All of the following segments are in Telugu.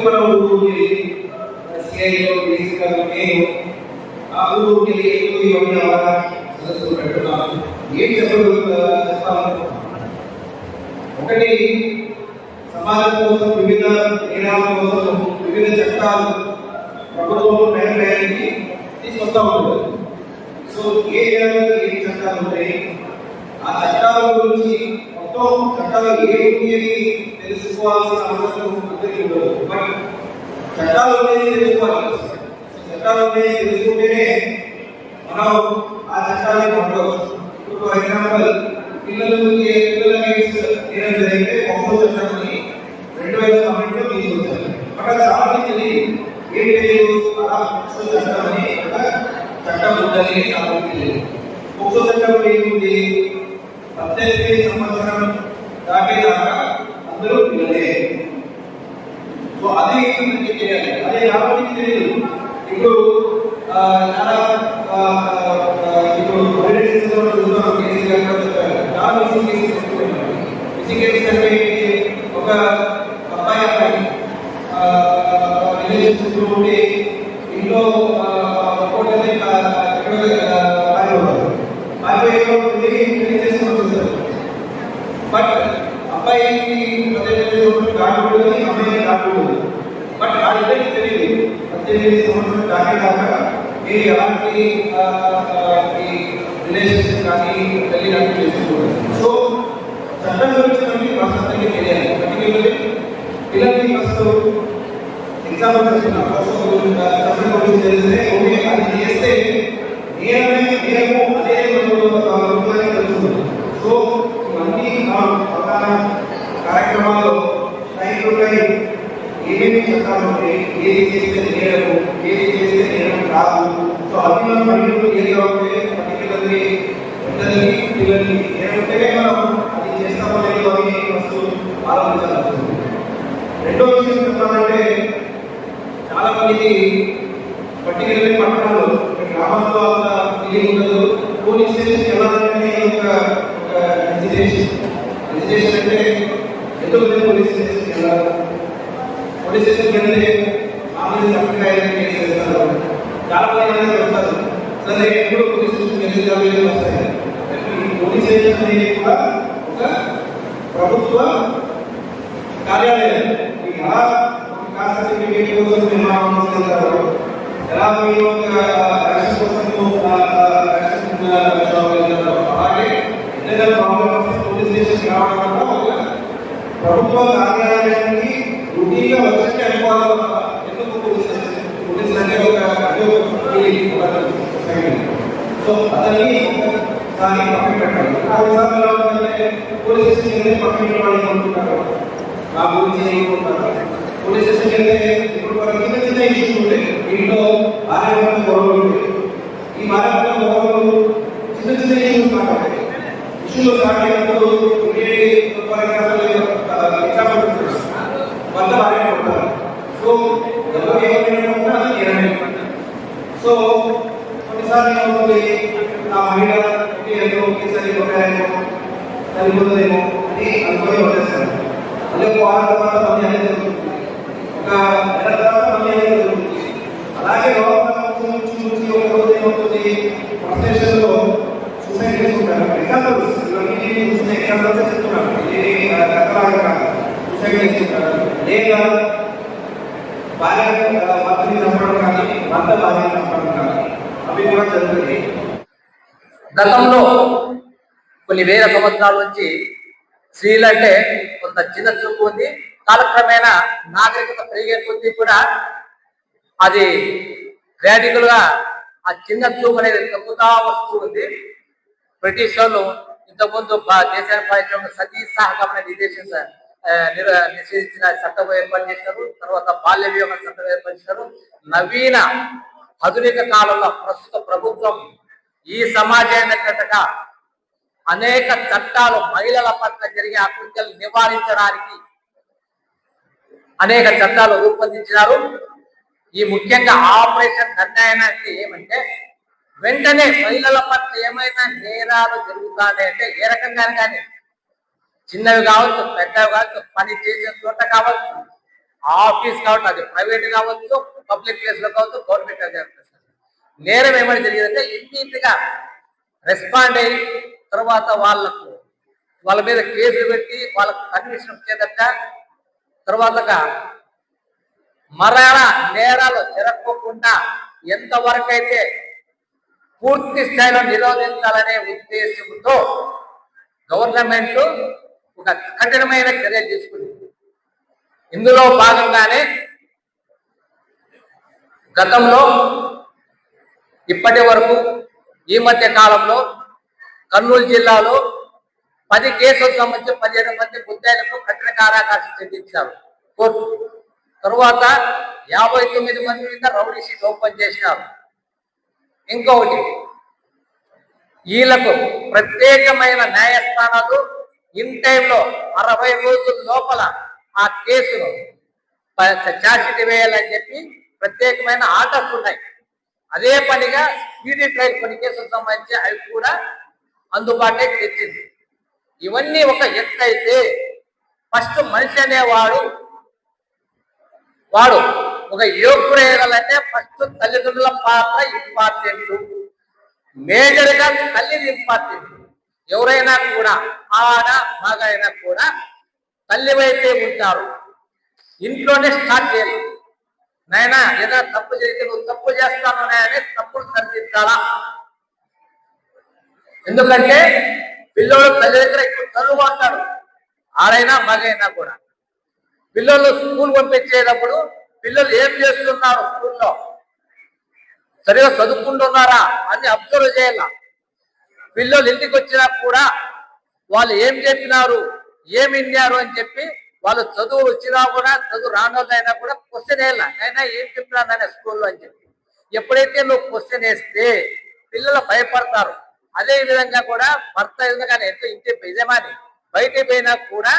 మన ఊరికి సిఐలో బేసిక్గా ఆ ఊరికి ఇవన్నీ సదస్సులు పెట్టున్నాను. ఏం చెప్పాలి? ఒకటి, సమాజం కోసం వివిధ నియమాల కోసం వివిధ చట్టాలు ప్రభుత్వం నిర్ణయానికి తీసుకొస్తా ఉంటుంది. సో ఏ చట్టాలు ఉంటాయి, ఆ చట్టాల గురించి మొత్తం చట్టాలు ఏంటి అని తెలుసుకోవాల్సిన అవసరం అందరికీ ఉండదు. బట్ చట్టాలు అనేది తెలుసుకోవాలి. చట్టాలు అనేది తెలుసుకుంటేనే మనం ఆ చట్టాన్ని పొందవచ్చు. ఇప్పుడు ఫర్ ఎగ్జాంపుల్ పిల్లలకి నేరం జరిగితే ఒక్కో చట్టాన్ని 2012లో తీసుకొచ్చారు. బట్ చాలా మంది ఏం తెలియదు, అలా చట్టం అని ఒక చట్టం ఉందని చాలా తెలియదు. ఒక్కో చట్టం ఏముంది, 18 సంవత్సరం దాటేదాకా అందరూ పిల్లలే. సో అది తెలియాలి. అదే చాలా మందికి తెలియదు. ఇప్పుడు చాలా ఇప్పుడు ఒక అబ్బాయి ఉంటే ఇంట్లో బట్ అబ్బాయికి 18 కాకూడదు, అమ్మాయి కాకూడదు. బట్ వాళ్ళకి తెలియదు 18 సంవత్సరం దాటేదాకా మీరు ఎలాంటి రిలేషన్షిప్ కానీ పెళ్లి కానీ చేసుకోకూడదు. సో చట్టం గురించి మనకి అందరికీ తెలియాలి. పర్టికులర్లీ పిల్లలకి ఫస్ట్ ఎగ్జాంపుల్ చట్టం గురించి తెలిస్తే ఓకే, అది చేస్తే నేరము అదే తెలుస్తుంది. సో ఇవన్నీ అవగాహన కార్యక్రమాల్లో టైం టు టైం ఏమేమి చట్టాలు ఉంటాయి, ఏది చేస్తే నేరము, ఏది చేస్తే నేరం కాదు. సో అది మనం పన్నెండు ఏదిగా ఉంటే పర్టికులర్లీ పిల్లలకి ఏమంటేనే మనం అది చేస్తామో లేదో అని ఫస్ట్ ఆలోచించాలి. రెండో విషయం చెప్పాలంటే చాలా మందికి పర్టికులర్లీ పట్టణాల్లో గ్రామాల్లో అంత తెలియ ఉండదు. పోలీస్ స్టేషన్ వెళ్ళాలంటే ఒక రిజిస్ట్రేషన్ అంటే ఎంతో పోలీస్ స్టేషన్కి వెళ్ళాలి. పోలీస్ స్టేషన్కి వెళ్తే మామూలు అభిప్రాయాలు చేస్తారు. చాలా మంది చెప్తారు, సరే ఎప్పుడు పోలీస్ స్టేషన్ వస్తాయి. పోలీస్ స్టేషన్ అనేది కూడా ఒక ప్రభుత్వ కార్యాలయం. ఎలా కాస్ట్ సర్టిఫికేట్ కోసం నిర్మాణం చేస్తారు, ఎలా మీరు ఒక రక్షణ కోసం అలాగే ఏదైనా ప్రాబ్లమ్ పోలీస్ స్టేషన్కి రావడం వల్ల ఒక ప్రభుత్వ కార్యాలయానికి రుటీగా వచ్చే అనుభవాలు. ఎందుకు పోలీస్ అంటే ఒక సో అతన్ని దాన్ని పక్కన పెట్టాలి. ఆ విధానంలో పోలీస్ స్టేషన్ వెళ్ళి పక్కన పెట్టాలని అనుకుంటారు, నా గురించి అనుకుంటారు. పోలీస్ స్టేషన్కి వెళ్తే ఇప్పుడు చిన్న చిన్న ఇష్యూస్ ఉంటాయి. ఇంట్లో భార్య గొడవలు ఉంటాయి. ఈ భార్య గొడవలు చిన్న చిన్న ఇష్యూస్ మాట్లాడతాయి. ఇష్యూలు స్టార్ట్ అయినప్పుడు వంద భార్య ఉంటారు. సో ఎవరు ఏమైనా అది నేరమే. సో కొన్నిసార్లు ఏమవుతుంది, ఆ మహిళ ఒకేసారి సరిపోతుందేమో అని అనుకుని వచ్చేస్తారు. అదే ఒక వారం తర్వాత మళ్ళీ అనేది జరుగుతుంది, ఒక నెల తర్వాత మళ్ళీ అనేది జరుగుతుంది. అలాగే నుంచి ఒక రోజు ఏమవుతుంది, ప్రొఫెషన్లో సూసైడ్ చేసుకుంటారు. ఎగ్జాంపుల్స్ ఇవన్నీ చూసిన ఎగ్జాంపుల్స్ చెప్తున్నాను. సూసైడ్ చేసుకుంటారు, లేదా భార్య భర్తని చంపడం కానీ భర్త భార్యని చంపడం కానీ అవి కూడా జరుగుతుంది. గతంలో కొన్ని వేల సంవత్సరాల నుంచి స్త్రీలు అంటే కొంత చిన్న చూపు ఉంది. కాలక్రమేణా నాగరికత పెరిగే కొద్దీ కూడా అది గ్రాడ్యువల్ గా ఆ చిన్న చూపు అనేది తగ్గుతా వస్తూ ఉంది. బ్రిటిష్ వాళ్ళు ఇంతకుముందు దేశాన్ని పాలించిన సతీ సహగమన నిషేధించిన చట్టం ఏర్పాటు చేశారు. తర్వాత బాల్య వివాహ చట్టం ఏర్పాటు చేశారు. నవీన ఆధునిక కాలంలో ప్రస్తుత ప్రభుత్వం ఈ సమాజానికి అనేక చట్టాలు మహిళల పట్ల జరిగే అకృత్యాలు నివారించడానికి అనేక చట్టాలు రూపొందించినారు. ఈ ముఖ్యంగా ఆపరేషన్ కన్యాయానికి ఏమంటే వెంటనే మహిళల పట్ల ఏమైనా నేరాలు జరుగుతాయి అంటే ఏ రకంగా కానీ చిన్నవి కావచ్చు, పెద్దవి కావచ్చు, పని చేసే చోట కావచ్చు, ఆఫీస్ కావచ్చు, అది ప్రైవేట్ కావచ్చు, పబ్లిక్ ప్లేస్ లో కావచ్చు, గవర్నమెంట్ కావచ్చు. నేరం ఏమైనా జరిగిందంటే ఇమ్మీడియట్గా రెస్పాండ్ అయ్యి తర్వాత వాళ్ళ మీద కేసులు పెట్టి వాళ్ళకు కన్విక్షన్ వచ్చేదట, తర్వాతగా మరణ నేరాలు జరగకుండా ఎంతవరకు అయితే పూర్తి స్థాయిలో నిరోధించాలనే ఉద్దేశంతో గవర్నమెంట్ ఒక కఠినమైన చర్యలు తీసుకుంది. ఇందులో భాగంగానే గతంలో ఇప్పటి వరకు ఈ మధ్య కాలంలో కర్నూలు జిల్లాలో 10 కేసులకు సంబంధించి 15 మంది ముద్దాయిలకు కఠిన కారాగార చెల్లించారు కోర్టు. తరువాత 59 మంది మీద రౌడీ షీట్ ఓపెన్ చేసినారు. ఇంకొకటి, వీళ్ళకు ప్రత్యేకమైన న్యాయస్థానాలు ఇన్ టైంలో 60 రోజుల లోపల ఆ కేసును ఛార్జ్షీట్ వేయాలని చెప్పి ప్రత్యేకమైన ఆర్డర్స్ ఉన్నాయి. అదే పనిగా స్పీడీ ట్రయల్ కొన్ని కేసులకు సంబంధించి అవి కూడా అందుబాటులోకి తెచ్చింది. ఇవన్నీ ఒక ఎత్తు అయితే, ఫస్ట్ మనిషి అనేవాడు ఒక యువకుడు వేయాలంటే ఫస్ట్ తల్లిదండ్రుల పాత్ర ఇంపార్టెంట్, మేజర్ గా తల్లిది ఇంపార్టెంట్. ఎవరైనా కూడా ఆడ మగ అయినా కూడా తల్లి వైపే ఉంటారు. ఇంట్లోనే స్టార్ట్ చేయాలి. నాయనా ఏదైనా తప్పు చేస్తే నువ్వు తప్పు చేస్తాను అని తప్పులు సరిదిద్దాలా. ఎందుకంటే పిల్లలు తల్లి దగ్గర ఎక్కువ చదువు అంటాడు, ఆడైనా మగైనా కూడా. పిల్లలు స్కూల్ పంపించేటప్పుడు పిల్లలు ఏం చేస్తున్నారు, స్కూల్లో సరిగా చదువుకుంటున్నారా అని అబ్జర్వ్ చేయాల. పిల్లలు ఇంటికి వచ్చినా కూడా వాళ్ళు ఏం చెప్పినారు, ఏమి విన్నారు అని చెప్పి వాళ్ళు చదువు వచ్చినా కూడా చదువు రానోళ్ళైనా కూడా క్వశ్చన్ వేయాల, అయినా ఏం చెప్పినాననే స్కూల్లో అని చెప్పి. ఎప్పుడైతే నువ్వు క్వశ్చన్ వేస్తే పిల్లలు భయపడతారు. అదే విధంగా కూడా భర్త కానీ ఎంతో ఇంటి యజమాని బయటికి పోయినా కూడా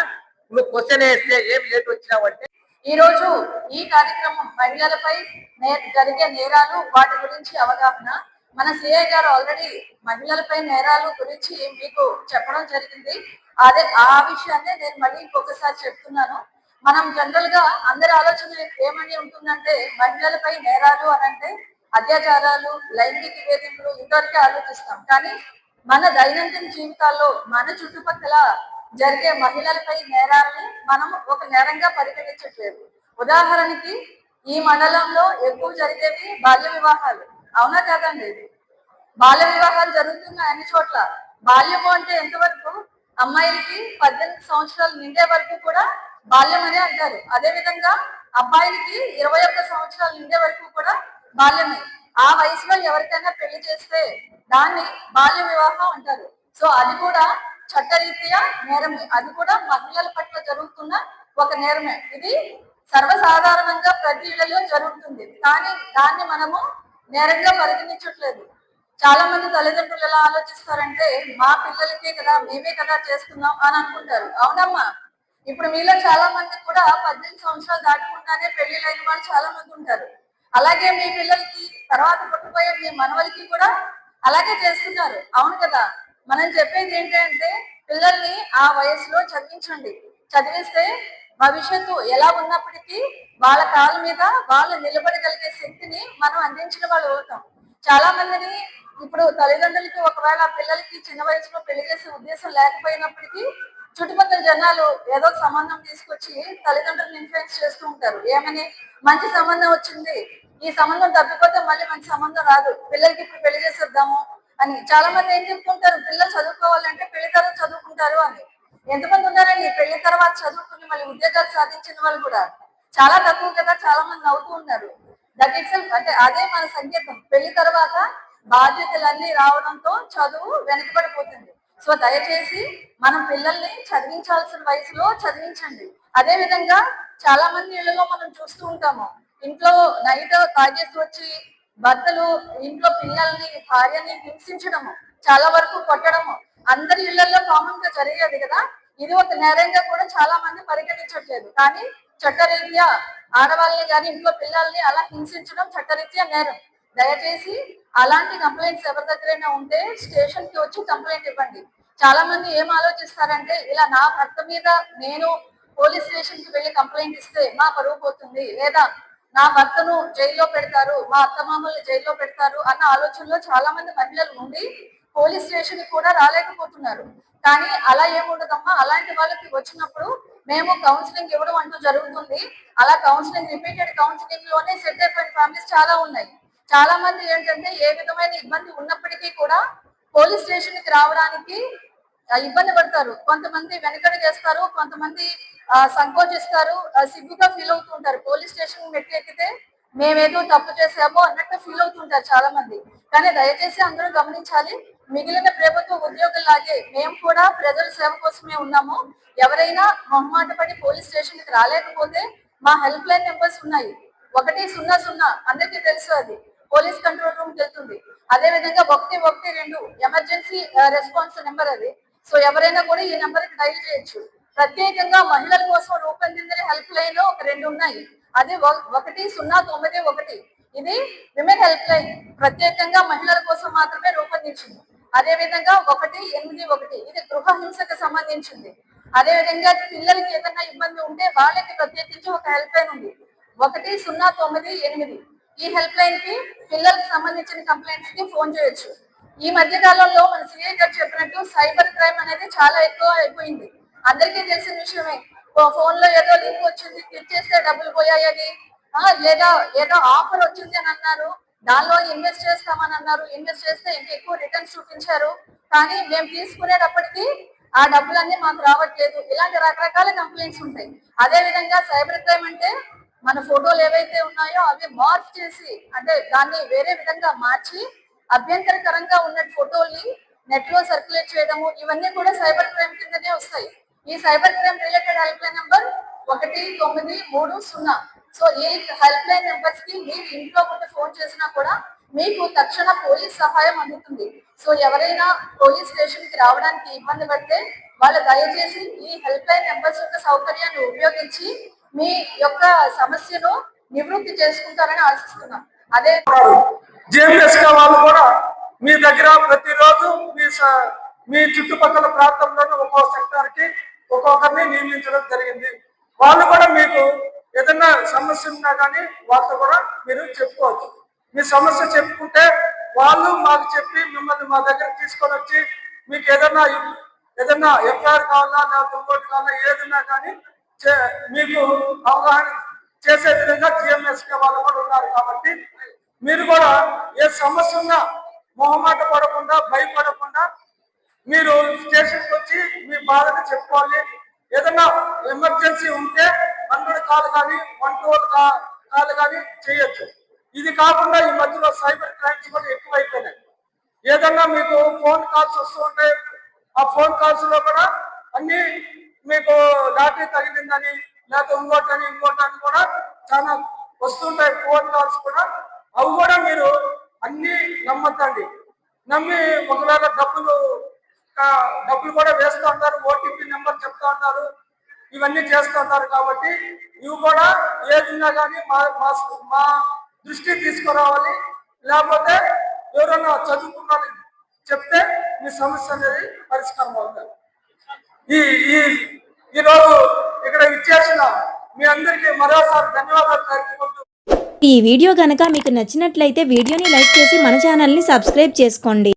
నువ్వు క్వశ్చన్ వేస్తే ఏం లేట్ వచ్చినావంటే. ఈ రోజు ఈ కార్యక్రమం మహిళలపై జరిగే నేరాలు, వాటి గురించి అవగాహన. మన సిఐ గారు ఆల్రెడీ మహిళలపై నేరాలు గురించి మీకు చెప్పడం జరిగింది. ఆ విషయాన్ని నేను మళ్ళీ ఇంకొకసారి చెప్తున్నాను. మనం జనరల్ గా అందరి ఆలోచన ఏమని ఉంటుందంటే మహిళలపై నేరాలు అనంటే అత్యాచారాలు, లైంగిక వేధింపులు ఇంతవరకే ఆలోచిస్తాం. కానీ మన దైనందిన జీవితాల్లో మన చుట్టుపక్కల జరిగే మహిళలపై నేరాలని మనం ఒక నేరంగా పరిగణించట్లేదు. ఉదాహరణకి ఈ మండలంలో ఎక్కువ జరిగేవి బాల్య వివాహాలు. అవునా కాదండి? బాల్య వివాహాలు జరుగుతున్నాయి అన్ని చోట్ల. బాల్యము అంటే ఎంతవరకు? అమ్మాయిలకి 18 సంవత్సరాలు నిండే వరకు కూడా బాల్యం అని అంటారు. అదే విధంగా అబ్బాయిలకి 21 సంవత్సరాలు నిండే వరకు కూడా బాల్యమే. ఆ వయసులో ఎవరికైనా పెళ్లి చేస్తే దాన్ని బాల్య వివాహం అంటారు. సో అది కూడా చట్టరీత్యా నేరమే. అది కూడా మహిళల పట్ల జరుగుతున్న ఒక నేరమే. ఇది సర్వసాధారణంగా ప్రతి ఇళ్లలో జరుగుతుంది. కానీ దాన్ని మనము నేరంగా పరిగణించట్లేదు. చాలా మంది తల్లిదండ్రులు ఎలా ఆలోచిస్తారంటే మా పిల్లలకే కదా, మేమే కదా చేస్తున్నాం అని అనుకుంటారు. అవునమ్మా, ఇప్పుడు మీలో చాలా మంది కూడా 18 సంవత్సరాలు దాటకుండానే పెళ్లిళ్ళైన వాళ్ళు చాలా మంది ఉంటారు. అలాగే మీ పిల్లలకి తర్వాత పుట్టబోయే మీ మనవలకి కూడా అలాగే చేస్తున్నారు. అవును కదా? మనం చెప్పేది ఏంటంటే పిల్లల్ని ఆ వయసులో చదివించండి. చదివిస్తే భవిష్యత్తు ఎలా ఉన్నప్పటికీ వాళ్ళ కాళ్ళ మీద వాళ్ళు నిలబడగలిగే శక్తిని మనం అందించిన వాళ్ళు అవుతాం. చాలా మందిని ఇప్పుడు తల్లిదండ్రులకి ఒకవేళ పిల్లలకి చిన్న వయసులో పెళ్లి చేసే ఉద్దేశం లేకపోయినప్పటికీ చుట్టుపక్కల జనాలు ఏదో సంబంధం తీసుకొచ్చి తల్లిదండ్రులను ఇన్ఫ్లుయెన్స్ చేస్తూ ఉంటారు. ఏమని? మంచి సంబంధం వచ్చింది, ఈ సంబంధం తప్పిపోతే మళ్ళీ మంచి సంబంధం రాదు, పిల్లలకి ఇప్పుడు పెళ్లి చేసేద్దాము అని. చాలా మంది ఏం చెప్పుకుంటారు, పిల్లలు చదువుకోవాలంటే పెళ్లి తర్వాత చదువుకుంటారు అని. ఎంతమంది ఉన్నారండి పెళ్లి తర్వాత చదువుకుని మళ్ళీ ఉద్యోగాలు సాధించిన వాళ్ళు కూడా? చాలా తక్కువ కదా. చాలా మంది నవ్వుతూ ఉన్నారు. దట్ ఇట్ సెల్ఫ్ అంటే అదే మన సంకేతం. పెళ్లి తర్వాత బాధ్యతలన్నీ రావడంతో చదువు వెనకబడిపోతుంది. సో దయచేసి మనం పిల్లల్ని చదివించాల్సిన వయసులో చదివించండి. అదే విధంగా చాలా మంది ఇళ్లలో మనం చూస్తూ ఉంటాము, ఇంట్లో నైట్ తాగేసి వచ్చి భర్తలు ఇంట్లో పిల్లల్ని, భార్యని హింసించడము, చాలా వరకు కొట్టడము అందరి ఇళ్లలో కామన్ గా జరిగేది కదా. ఇది ఒక నేరంగా కూడా చాలా మంది పరిగణించట్లేదు. కానీ చట్టరీత్యా ఆడవాళ్ళని కానీ ఇంట్లో పిల్లల్ని అలా హింసించడం చట్టరీత్యా నేరం. దయచేసి అలాంటి కంప్లైంట్స్ ఎవరి దగ్గరైనా ఉంటే స్టేషన్ కి వచ్చి కంప్లైంట్ ఇవ్వండి. చాలా మంది ఏం ఆలోచిస్తారంటే ఇలా నా భర్త మీద నేను పోలీస్ స్టేషన్ కి వెళ్ళి కంప్లైంట్ ఇస్తే మా పరువు పోతుంది, లేదా నా భర్తను జైల్లో పెడతారు, మా అత్తమామల్ని జైల్లో పెడతారు అన్న ఆలోచనలో చాలా మంది మహిళలు ఉండి పోలీస్ స్టేషన్ కూడా రాలేకపోతున్నారు. కానీ అలా ఏముండదమ్మా, అలాంటి వాళ్ళకి వచ్చినప్పుడు మేము కౌన్సిలింగ్ ఇవ్వడం అంటూ జరుగుతుంది. అలా కౌన్సిలింగ్, రిపీటెడ్ కౌన్సిలింగ్ లోనే సెట్ అయిపోయిన ఫ్యామిలీస్ చాలా ఉన్నాయి. చాలా మంది ఏంటంటే ఏ విధమైన ఇబ్బంది ఉన్నప్పటికీ కూడా పోలీస్ స్టేషన్ కి రావడానికి ఇబ్బంది పడతారు. కొంతమంది వెనకడు చేస్తారు, కొంతమంది సంకోచిస్తారు, సిగ్గుగా ఫీల్ అవుతుంటారు. పోలీస్ స్టేషన్ మెట్లెక్కితే మేమేదో తప్పు చేసామో అన్నట్టు ఫీల్ అవుతుంటారు చాలా మంది. కానీ దయచేసి అందరూ గమనించాలి, మిగిలిన ప్రభుత్వ ఉద్యోగుల్లాగే మేము కూడా ప్రజల సేవ కోసమే ఉన్నాము. ఎవరైనా మొహమాట పడి పోలీస్ స్టేషన్ కి రాలేకపోతే మా హెల్ప్ లైన్ నెంబర్స్ ఉన్నాయి. 100 అందరికీ తెలుసు, అది పోలీస్ కంట్రోల్ రూమ్ కి వెళ్తుంది. అదే విధంగా 112 ఎమర్జెన్సీ రెస్పాన్స్ నెంబర్ అది. సో ఎవరైనా కూడా ఈ నెంబర్ కి డైల్ చేయొచ్చు. ప్రత్యేకంగా మహిళల కోసం రూపొందించిన హెల్ప్ లైన్ ఒక 2 ఉన్నాయి. అది 1091. ఇది విమెన్ హెల్ప్ లైన్, ప్రత్యేకంగా మహిళల కోసం మాత్రమే రూపొందించింది. అదే విధంగా 181, ఇది గృహ హింసకు సంబంధించింది. అదే విధంగా పిల్లలకి ఏదైనా ఇబ్బంది ఉంటే వాళ్ళకి ప్రత్యేకించి ఒక హెల్ప్ లైన్ ఉంది, 1098. ఈ హెల్ప్ లైన్ కి పిల్లలకు సంబంధించిన కంప్లైంట్స్ కి ఫోన్ చేయొచ్చు. ఈ మధ్య కాలంలో మన సిఐ గారు చెప్పినట్టు సైబర్ క్రైమ్ అనేది చాలా ఎక్కువ అయిపోయింది. అందరికీ తెలిసిన విషయమే. ఫోన్ లో ఏదో లింక్ వచ్చింది, క్లిక్ చేస్తే డబ్బులు పోయాయని, లేదా ఏదో ఆఫర్ వచ్చింది అని అన్నారు, దానిలో ఇన్వెస్ట్ చేస్తామని అన్నారు. ఇన్వెస్ట్ చేస్తే ఇంకా ఎక్కువ రిటర్న్స్ చూపించారు, కానీ మేము తీసుకునేటప్పటికి ఆ డబ్బులన్నీ మాకు రావట్లేదు. ఇలాంటి రకరకాల కంప్లైంట్స్ ఉంటాయి. అదే విధంగా సైబర్ క్రైమ్ అంటే మన ఫోటోలు ఏవైతే ఉన్నాయో అవి మార్ఫ్ చేసి, అంటే దాన్ని వేరే విధంగా మార్చి అభ్యంతరకరంగా ఉన్న ఫోటోల్ని నెట్ లో సర్క్యులేట్ చేయడము, ఇవన్నీ కూడా సైబర్ క్రైమ్ కిందనే వస్తాయి. ఈ cyber crime related help line number 1930. So ఈ హెల్ప్ లైన్ నెంబర్స్ కి మీరు ఇంట్లో ఉండి ఫోన్ చేసినా కూడా మీకు తక్షణ పోలీస్ సహాయం అందుతుంది. సో ఎవరైనా పోలీస్ స్టేషన్ కి రావడానికి ఇబ్బంది పడితే వాళ్ళు దయచేసి ఈ హెల్ప్ లైన్ నెంబర్స్ యొక్క సౌకర్యాన్ని ఉపయోగించి మీ యొక్క సమస్యను నివృత్తి చేసుకుంటారని ఆశిస్తున్నాం. అదే జేఎంఎస్ వాళ్ళు కూడా మీ దగ్గర ప్రతిరోజు మీ చుట్టుపక్కల ప్రాంతంలోని ఒక్కో సెక్టార్ కి ఒక్కొక్కరిని నియమించడం జరిగింది. వాళ్ళు కూడా మీకు ఏదైనా సమస్య ఉన్నా కానీ వాళ్ళతో కూడా మీరు చెప్పుకోవచ్చు. మీ సమస్య చెప్పుకుంటే వాళ్ళు మాకు చెప్పి మిమ్మల్ని మా దగ్గర తీసుకొని వచ్చి మీకు ఏదైనా ఎఫ్ఐఆర్ కావాలా, లేకపోతే ఇంకోటి కావాలా, ఏదైనా కానీ మీకు అవగాహన చేసే విధంగా జిఎంఎస్కే వాళ్ళు కూడా ఉన్నారు. కాబట్టి మీరు కూడా ఏ సమస్య ఉన్నా మొహమాట పడకుండా, భయపడకుండా మీరు స్టేషన్కి వచ్చి మీ బాధను చెప్పుకోవాలి. ఏదైనా ఎమర్జెన్సీ ఉంటే 100 కాల్ కానీ 112 కాల్ కానీ చేయొచ్చు. ఇది కాకుండా ఈ మధ్యలో సైబర్ క్రైమ్స్ కూడా ఎక్కువైపోయినాయి. ఏదన్నా మీకు ఫోన్ కాల్స్ వస్తూ ఉంటాయి. ఆ ఫోన్ కాల్స్ లో కూడా అన్ని మీకు లాటరీ తగిలిందని, లేకపోతే ఇంకోటని కూడా చాలా వస్తుంటాయి ఫోన్ కాల్స్ కూడా. అవి కూడా మీరు అన్ని నమ్మద్దండి. నమ్మి ఒకవేళ డబ్బులు కూడా వేస్తూ ఉంటారు, ఓటీపీ నెంబర్ చెప్తా ఉంటారు, ఇవన్నీ చేస్తూ ఉంటారు. కాబట్టి ఇవి కూడా ఏదన్నా కానీ మా దృష్టి తీసుకురావాలి. లేకపోతే ఎవరైనా చదువుకున్నారని చెప్తే మీ సమస్య అనేది పరిష్కారం అవుతుంది. ఈరోజు ఇక్కడ ఇచ్చేసిన మీ అందరికీ మరోసారి ధన్యవాదాలు తెలుపుకుంటూ, ఈ వీడియో గనక మీకు నచ్చినట్లయితే వీడియోని లైక్ చేసి మన ఛానల్ని సబ్స్క్రైబ్ చేసుకోండి.